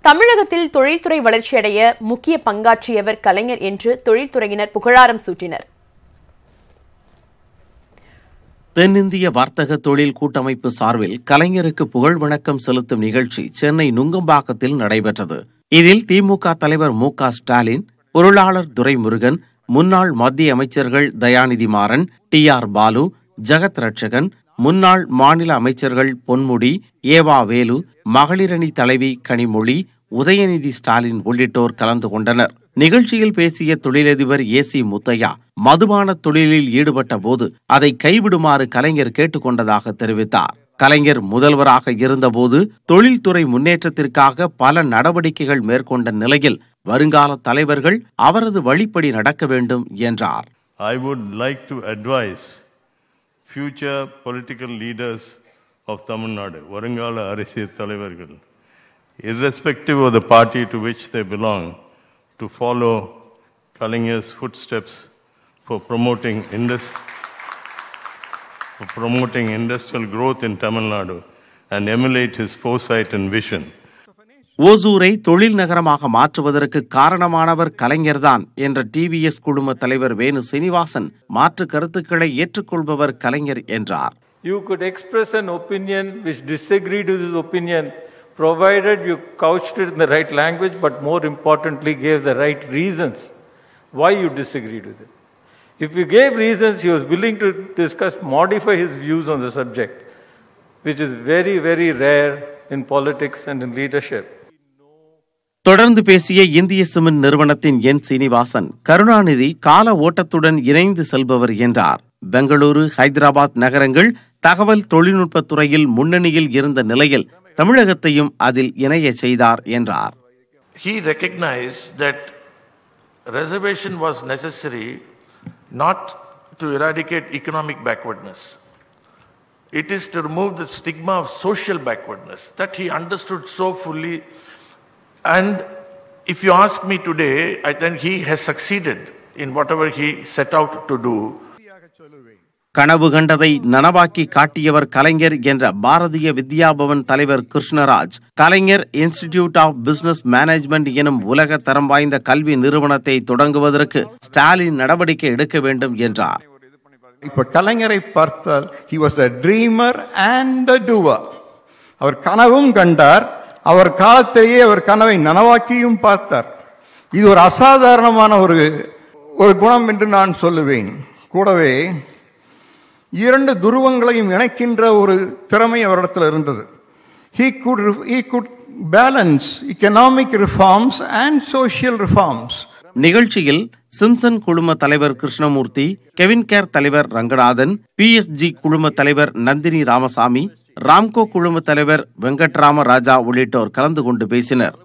தமிழகத்தில் தொழில்துறை வளர்ச்சியடைய முக்கிய பங்காற்றியவர் கலைஞர் என்று தொழில்துறையினர் புகழாரம் சூட்டினர். தென்னிந்திய வர்த்தக தொழில் கூட்டமைப்பு சார்பில் கலைஞருக்கு புகழ் வணக்கம் செலுத்தும் நிகழ்ச்சி சென்னை நுங்கம்பாக்கத்தில் நடைபெற்றது. இதில் திமுக தலைவர் மு.க. ஸ்டாலின், பொருளாளர் துரைமுருகன், முன்னாள் மத்திய அமைச்சர்கள் தயாநிதி மாறன், டி.ஆர். பாலு, ஜெகத் ரட்சகன், முன்னாள் மாநில அமைச்சர்கள் பொன்முடி, ஏவா வேலு, மகளிரணி தலைவி கனிமொழி, உதயநிதி ஸ்டாலின் உள்ளிட்டோர் கலந்து கொண்டனர். நிகழ்ச்சியில் பேசிய தொழிலதிபர் ஏ.சி. முத்தையா, மதுபான தொழிலில் ஈடுபட்ட போது அதை கைவிடுமாறு கலைஞர் கேட்டுக்கொண்டதாக தெரிவித்தார். கலைஞர் முதல்வராக இருந்தபோது தொழில்துறை முன்னேற்றத்திற்காக பல நடவடிக்கைகள் மேற்கொண்ட நிலையில் வருங்கால தலைவர்கள் அவரது வழிப்படி நடக்க வேண்டும் என்றார். I would like to advise future political leaders of Tamil Nadu, வருங்கால அரசியல் தலைவர்கள், irrespective of the party to which they belong, to follow Kalaigner's footsteps for promoting industrial growth in Tamil Nadu and emulate his foresight and vision. ஓசூரை தொழில் நகரமாக மாற்றுவதற்கு காரணமானவர் கலைஞர்தான் என்ற TVS குழும தலைவர் வேணு சீனிவாசன் மாற்று கருத்துக்களை ஏற்றுக்கொள்பவர் கலைஞர் என்றார். You could express an opinion which disagreed with his opinion, provided you couched it in the right language, but more importantly gave the right reasons why you disagreed with it. If you gave reasons, he was willing to discuss, modify his views on the subject, which is very, very rare in politics and in leadership. தொடர்ந்து பேசிய இந்திய cement நிறுவனத்தின் என் சீனிவாசன், கருணாநிதி கால ஓட்டத்துடன் இணைந்து செல்பவர் என்றார். பெங்களூரு, ஹைதராபாத் நகரங்கள் தகவல் தொழில்நுட்பத் துறையில் முன்னணியில் இருந்த நிலையில் தமிழகத்தையும் அதில் இணைய செய்தார் என்றார். He recognized that reservation was necessary not to eradicate economic backwardness. It is to remove the stigma of social backwardness that he understood so fully. And if you ask me today, I think he has succeeded in whatever he set out to do. கனவு கண்டதை நனவாக்கி காட்டியவர் கலைஞர் என்ற பாரதிய வித்யாபவன் தலைவர் கிருஷ்ணராஜ், கலைஞர் institute of business management எனும் உலக தரம் வாய்ந்த கல்வி நிறுவனத்தை தொடங்குவதற்கு ஸ்டாலின் நடவடிக்கை எடுக்க வேண்டும் என்றார். இப்ப கலைஞரை பார்த்தால் he was a dreamer and a doer. அவர் கனவும் கண்டார், அவர் காலத்திலேயே அவர் கனவை நனவாக்கியும் பார்த்தார். இது ஒரு அசாதாரணமான ஒரு குணம் என்று நான் சொல்லுவேன். கூடவே இரண்டு துருவங்களையும் இணைக்கின்ற ஒரு திறமை அவரிடத்தில் இருந்தது. He could balance economic reforms and social reforms. நிகழ்ச்சியில் சிம்சன் குழும தலைவர் கிருஷ்ணமூர்த்தி, கெவின் கேர் தலைவர் ரங்கநாதன், PSG குழும தலைவர் நந்தினி ராமசாமி, ராம்கோ குழும தலைவர் வெங்கட்ராம ராஜா உள்ளிட்டோர் கலந்து கொண்டு பேசினர்.